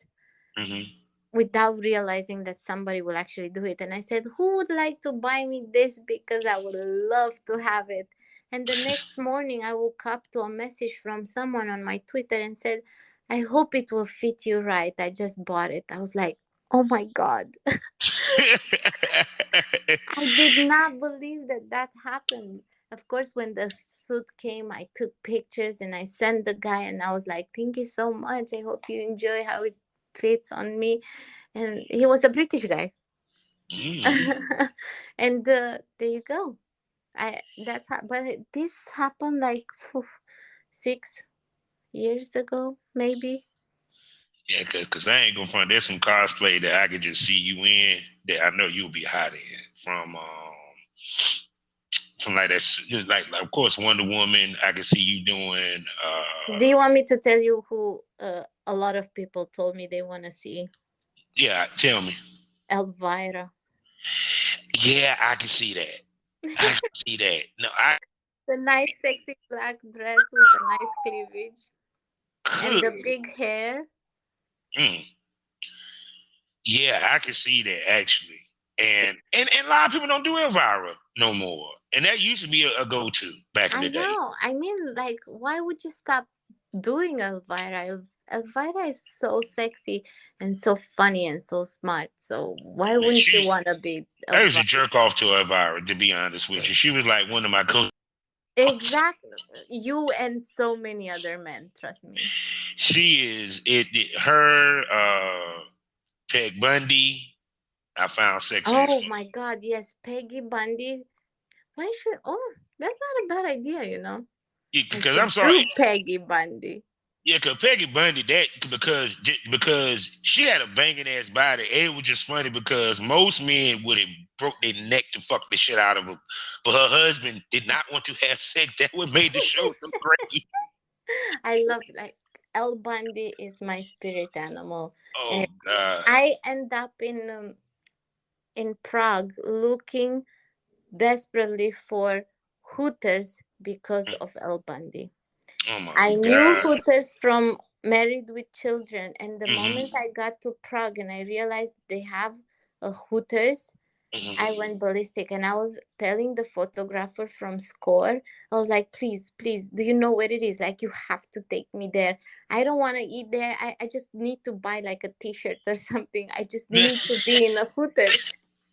without realizing that somebody will actually do it. And I said, who would like to buy me this? Because I would love to have it. And the next morning, I woke up to a message from someone on my Twitter and said, I hope it will fit you right. I just bought it. I was like, oh my God. I did not believe that happened. Of course, when the suit came, I took pictures and I sent the guy, and I was like, thank you so much. I hope you enjoy how it fits on me. And he was a British guy. And there you go. But this happened like 6 years ago, maybe. Yeah, cause I ain't gonna front. There's some cosplay that I could just see you in that I know you'll be hot in from like that. Like of course Wonder Woman. I can see you doing. Do you want me to tell you who a lot of people told me they want to see? Yeah, tell me. Elvira. Yeah, I can see that. I can see that. No, the nice, sexy black dress with a nice cleavage and the big hair. Yeah, I can see that actually, and a lot of people don't do Elvira no more, and that used to be a go-to back in the day. I know. I mean, like, why would you stop doing Elvira? Elvira is so sexy and so funny and so smart. So why wouldn't you want to be Elvira? I used to jerk off to Elvira, to be honest with you. She was like one of my coaches. Exactly. You and so many other men, trust me. She is her Peg Bundy, I found sexy. Oh my God, yes, Peggy Bundy. Why should that's not a bad idea, Yeah, because I'm sorry. Peggy Bundy. Yeah, because Peggy Bundy, because she had a banging ass body. It was just funny because most men would have broke their neck to fuck the shit out of her, but her husband did not want to have sex. That would made the show so great. I love like Elle Bundy is my spirit animal. Oh God! I end up in Prague looking desperately for Hooters because of El Bundy. Oh my I knew God. Hooters from Married with Children, and the Hmm. moment I got to Prague and I realized they have a Hooters, Hmm. I went ballistic. And I was telling the photographer from Score, I was like, please, please, do you know where it is? Like, you have to take me there. I don't want to eat there. I just need to buy like a t-shirt or something. I just need to be in a Hooters.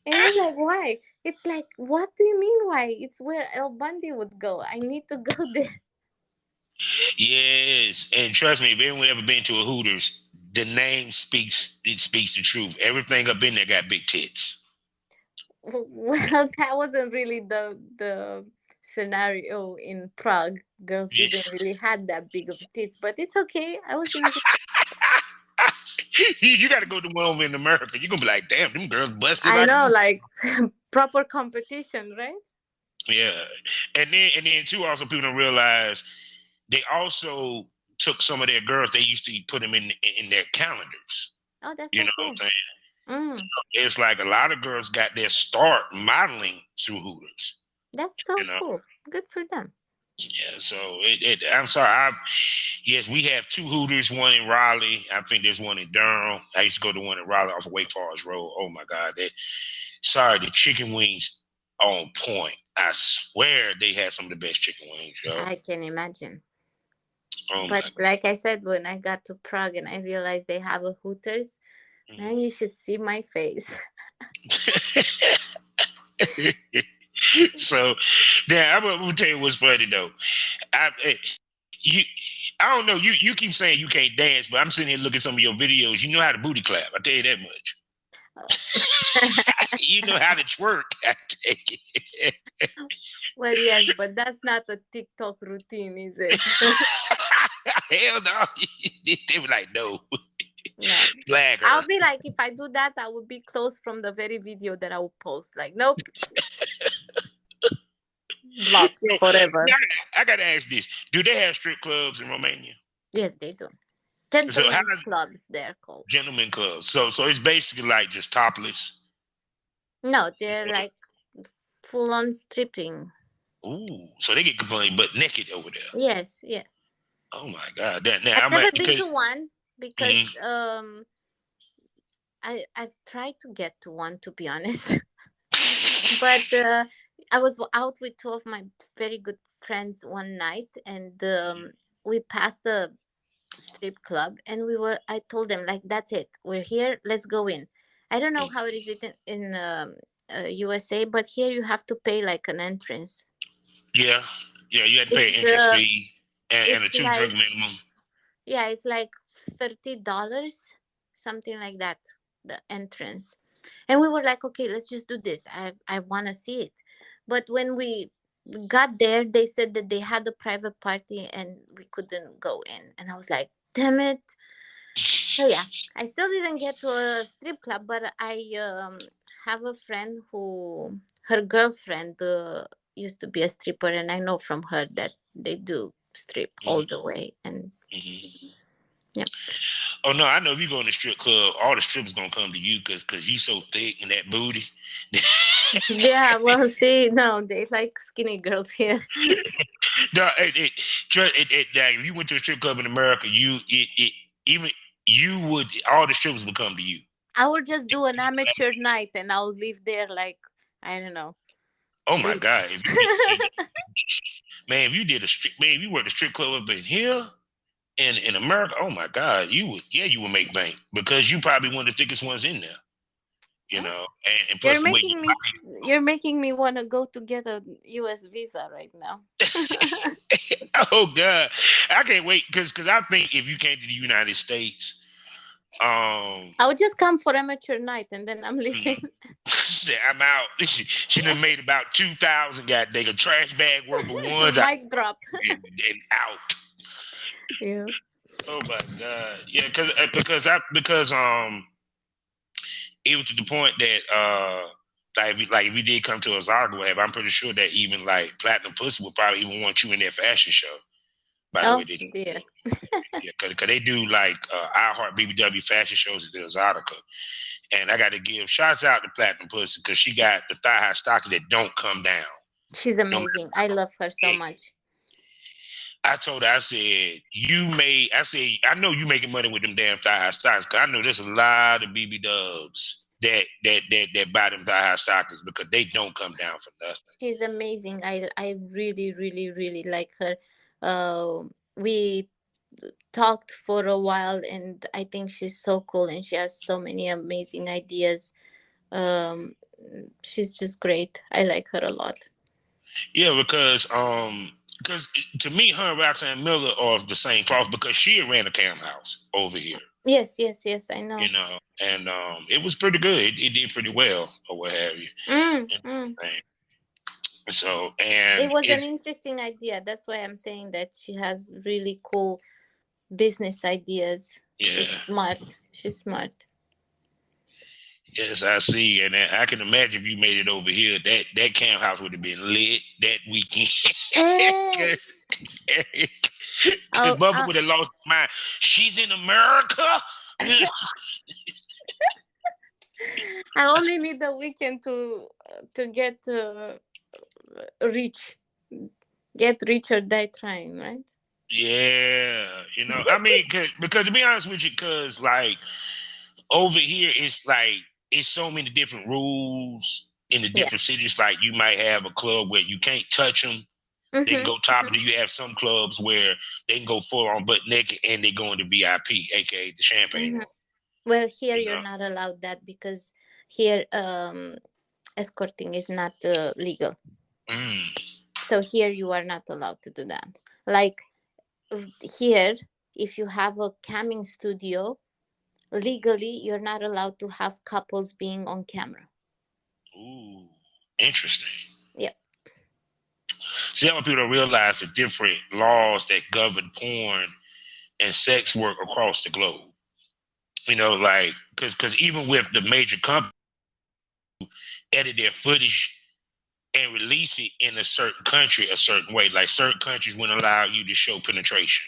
And he was like, why? It's like, what do you mean why? It's where El Bundy would go. I need to go there. Yes, and trust me, if anyone ever been to a Hooters, the name speaks the truth. Everything up in there got big tits. Well, that wasn't really the scenario in Prague. Girls didn't really had that big of tits, but it's okay. I was in. You got to go to one over in America. You're gonna be like, damn, them girls busted I like. know, like proper competition, right? Yeah, and then too. Also, people don't realize they also took some of their girls. They used to put them in their calendars. Oh, that's You so know what cool. I'm saying? Mm, It's like a lot of girls got their start modeling through Hooters. that's so You know. cool. Good for them. Yeah, so I'm sorry. Yes, we have two Hooters, one in Raleigh. I think there's one in Durham. I used to go to one in Raleigh off of Wake Forest Road. Oh my God, the chicken wings on point. I swear they had some of the best chicken wings, yo. I can imagine. Oh But my like I said, when I got to Prague and I realized they have a Hooters, God. man, you should see my face. So, I'm gonna tell you what's funny though. You, I don't know. You keep saying you can't dance, but I'm sitting here looking at some of your videos. You know how to booty clap. I tell you that much. You know how to twerk. I tell you. Well, yes, but that's not a TikTok routine, is it? Hell no. They were like, no. No. Flag her. I'll be like, if I do that, I will be closed from the very video that I will post. Like, nope. Block forever. I gotta ask this: do they have strip clubs in Romania? Yes, they do. So Gentlemen's clubs, they're called. Gentlemen clubs. So it's basically like just topless. No, they're like full on stripping. Ooh, so they get complaining but naked over there. Yes, yes. Oh my God! I've never been to one because I've tried to get to one, to be honest. But I was out with two of my very good friends one night, and we passed the strip club, and I told them, like, that's it, we're here, let's go in. I don't know how it is in USA, but here you have to pay like an entrance. Yeah, you had to pay an entrance fee and a 2-drink minimum. Yeah, it's like $30, something like that, the entrance. And we were like, okay, let's just do this. I want to see it. But when we got there, they said that they had a private party and we couldn't go in. And I was like, damn it. So yeah, I still didn't get to a strip club, but I have a friend who, her girlfriend used to be a stripper, and I know from her that they do strip all the way. And yeah. Oh no, I know if you go in the strip club, all the strippers gonna come to you because you so thick and that booty. Yeah, well, see, no, they like skinny girls here. No, if you went to a strip club in America, all the strippers would come to you. I will just do an amateur night and I'll live there like, I don't know. Oh my God. Man, if you did if you worked a strip club up in here in America, oh my God, you would make bank because you probably one of the thickest ones in there. You know, and plus you're making me want to go to get a US visa right now. Oh God, I can't wait because I think if you came to the United States, I would just come for amateur night and then I'm leaving. I'm out. She done made about 2,000 goddamn trash bag worth of ones. Mic drop. and out. Yeah. Oh my God. Yeah, because it was to the point that if we did come to a Zagreb, whatever, I'm pretty sure that even like Platinum Pussy would probably even want you in their fashion show. By the way, they do. Dear. Yeah, because they do like I Heart BBW fashion shows at the Exotica. And I got to give shouts out to Platinum Pussy because she got the thigh high stockings that don't come down. She's amazing. I love her so much. I told her, I said, I know you making money with them damn Thigh High stocks, because I know there's a lot of BB dubs that buy them Thigh High stockers because they don't come down for nothing. She's amazing. I really, really, really like her. We talked for a while, and I think she's so cool, and she has so many amazing ideas. She's just great. I like her a lot. Yeah, because to me, her and Roxanne Miller are of the same cloth, because she ran a cam house over here. Yes, I know. You know, and it was pretty good. It did pretty well, or what have you. So, and it was an interesting idea. That's why I'm saying that she has really cool business ideas. Yeah. She's smart. Yes, I see, and I can imagine if you made it over here, that camp house would have been lit that weekend. Bubba would have lost her mind. She's in America. I only need the weekend to get rich. Get rich or die trying, right? Yeah, you know, I mean, because to be honest with you, because like over here, it's like it's so many different rules in the different cities. Like you might have a club where you can't touch them. They can go top of it. You have some clubs where they can go full on butt naked and they go into VIP, aka the champagne room. Well, here you're not allowed that, because here escorting is not legal. So here you are not allowed to do that. Like here, if you have a camming studio, legally you're not allowed to have couples being on camera. Ooh, interesting. Yeah. See, how people don't realize the different laws that govern porn and sex work across the globe. You know, like, because even with the major companies who edit their footage and release it in a certain country a certain way, like certain countries wouldn't allow you to show penetration.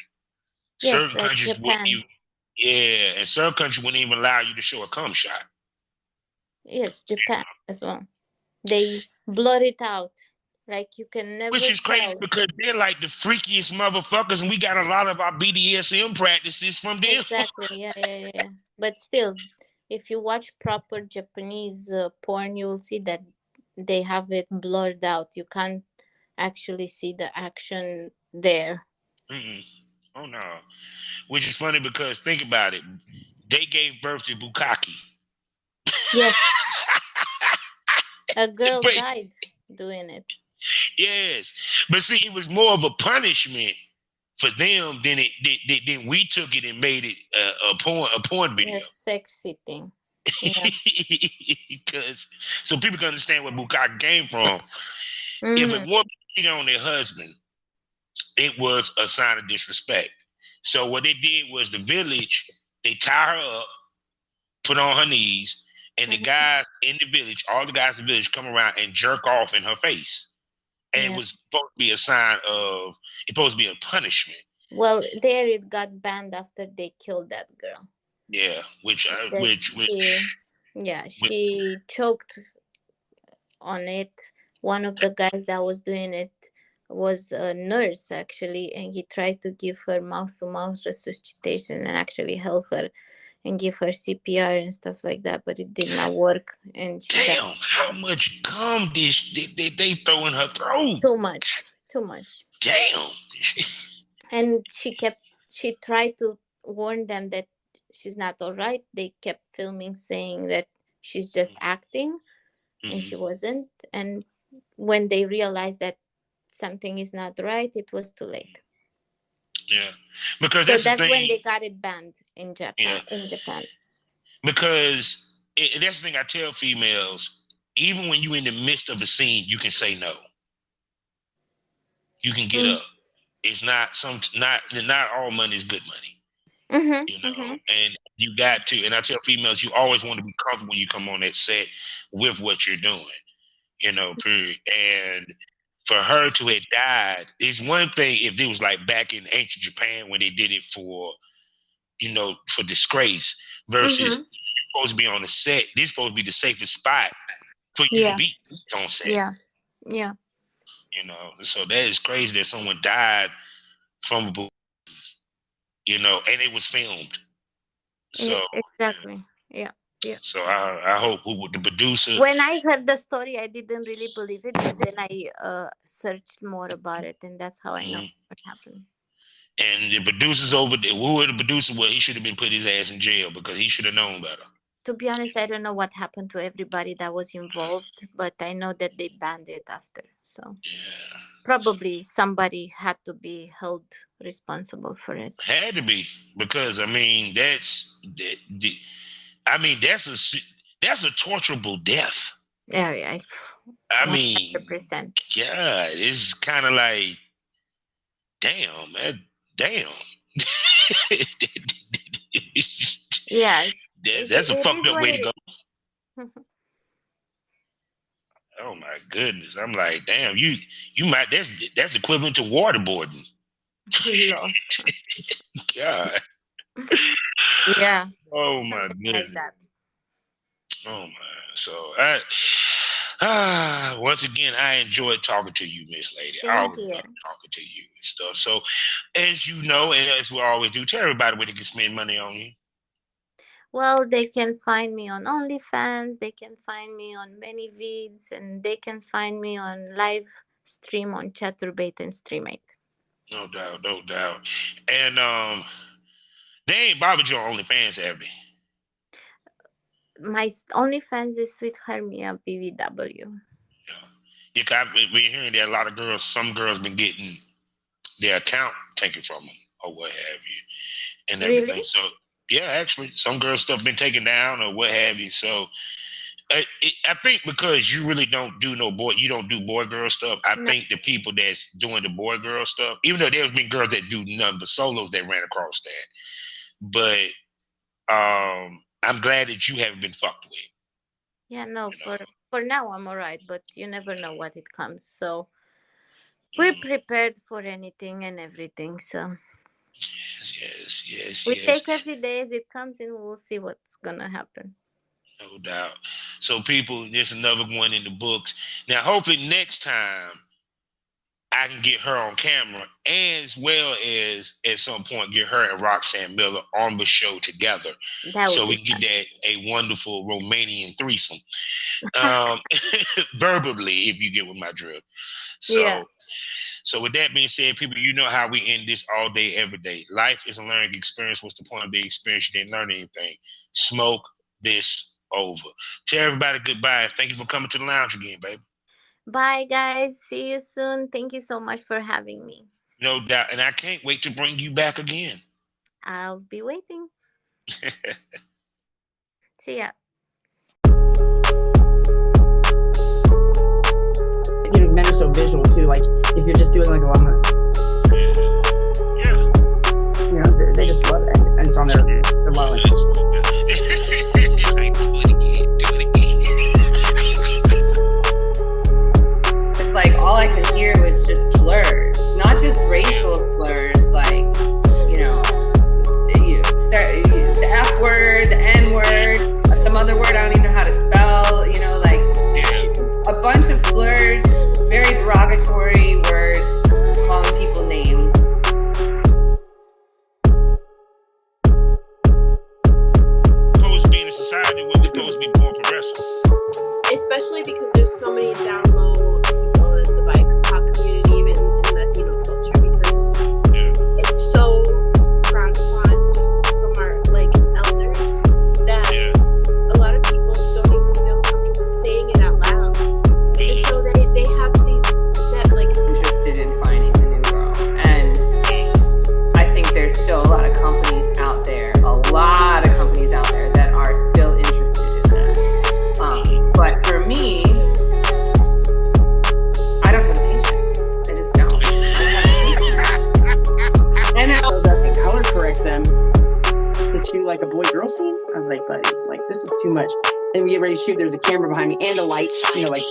Yes, certain like countries Japan. wouldn't even, and certain countries wouldn't even allow you to show a cum shot. Yes, Japan as well. They blur it out. Like you can never. Which is crazy because they're like the freakiest motherfuckers, and we got a lot of our BDSM practices from them. Exactly. Yeah. But still, if you watch proper Japanese porn, you'll see that they have it blurred out. You can't actually see the action there. Oh no. Which is funny because think about it. They gave birth to Bukkake. Yes. A girl died doing it. Yes. But see, it was more of a punishment for them than than we took it and made it a porn video. A sexy thing. Yeah. Because so people can understand where Bukkake came from. If a woman cheated on their husband, it was a sign of disrespect. So what they did was the village, they tie her up, put her on her knees, and the guys in the village, all the guys in the village come around and jerk off in her face. And it was supposed to be a sign of, it's supposed to be a punishment. Well, there it got banned after they killed that girl. Yeah, she choked on it. One of the guys that was doing it was a nurse actually, and he tried to give her mouth-to-mouth resuscitation and actually help her and give her CPR and stuff like that, but it did not work. And damn, how much cum did they throw in her throat? Too much. Damn. And she tried to warn them that she's not all right. They kept filming saying that she's just acting, and she wasn't. And when they realized that something is not right, it was too late. Yeah, because that's when they got it banned in Japan. Because that's the thing I tell females. Even when you're in the midst of a scene, you can say no. You can get up. It's not all money is good money. You know, and you got to. And I tell females, you always want to be comfortable when you come on that set with what you're doing. You know, period. And for her to have died, it's one thing if it was like back in ancient Japan when they did it for, you know, for disgrace versus you're supposed to be on the set. This is supposed to be the safest spot for you to be on set. Yeah. You know, so that is crazy that someone died from a book, and it was filmed. So exactly. Yeah. So I hope the producer. When I heard the story, I didn't really believe it, but then I searched more about it, and that's how I know what happened. And the producers over there, who the producer was, he should have been put his ass in jail because he should have known better. To be honest, I don't know what happened to everybody that was involved, but I know that they banned it after. So probably somebody had to be held responsible for it. Had to be, because that's a torturable death. Yeah. I mean, 100%. God, it's kind of like, damn, man, damn. Yeah. That's a fucked up way to go. Oh my goodness! I'm like, damn, you might. That's equivalent to waterboarding. God. Yeah. Oh my goodness. Like that. Oh man. So once again, I enjoyed talking to you, Miss Lady. I always love talking to you and stuff. So, as you know, and as we always do, tell everybody where they can spend money on you. Well, they can find me on OnlyFans. They can find me on ManyVids, and they can find me on live stream on Chaturbate and Streamate. No doubt. And they ain't bothered you on OnlyFans, have they? My OnlyFans is Sweet Hermia BBW. Yeah, we're hearing that a lot of some girls been getting their account taken from them or what have you, and everything. Really? So. Yeah, actually, some girls' stuff been taken down or what have you. So, I think because you really don't do boy-girl stuff. I think the people that's doing the boy-girl stuff, even though there's been girls that do none but solos that ran across that, but I'm glad that you haven't been fucked with. Yeah, no, for now I'm all right, but you never know what it comes. So we're prepared for anything and everything. So. Yes. We take every day as it comes, and we'll see what's gonna happen. No doubt. So, people, there's another one in the books. Now, hopefully, next time I can get her on camera, as well as at some point get her and Roxanne Miller on the show together, so we can get that a wonderful Romanian threesome, verbally, if you get with my drift. So. Yeah. So with that being said, people, you know how we end this all day, every day. Life is a learning experience. What's the point of the experience? You didn't learn anything. Smoke this over. Tell everybody goodbye. Thank you for coming to the lounge again, baby. Bye, guys. See you soon. Thank you so much for having me. No doubt. And I can't wait to bring you back again. I'll be waiting. See ya. Men are so visual too. Like if you're just doing like a llama, they just love it, and it's on their wallet. It's like all I could hear was just slurs, not just racial slurs, like the F word, the N word, some other word I don't even know how to spell. A bunch of slurs. Very derogatory words, calling people names. Supposed to be in a society where we're supposed to be more progressive. Especially because there's so many down low people in the BIPOC community, even in Latino culture, because it's so frowned upon just from our elders that a lot of people don't even feel comfortable saying it out loud. And so they have these interested in finding the new girl, and I think there's still a lot of companies out there that are still interested in that. But for me, I don't have the patience. I just don't. And I color correct them to shoot like a boy-girl scene. I was like, buddy, this is too much. And we get ready to shoot. There's a camera behind me and a light. That's all. Like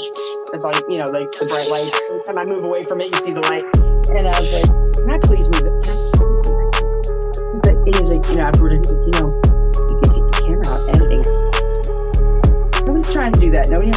the bright light. Every time I move away from it, you see the light. And I was like, "Can I please move it?" And he's like, afterward, he's like, you can take the camera out. Editing. Nobody's trying to do that. Nobody.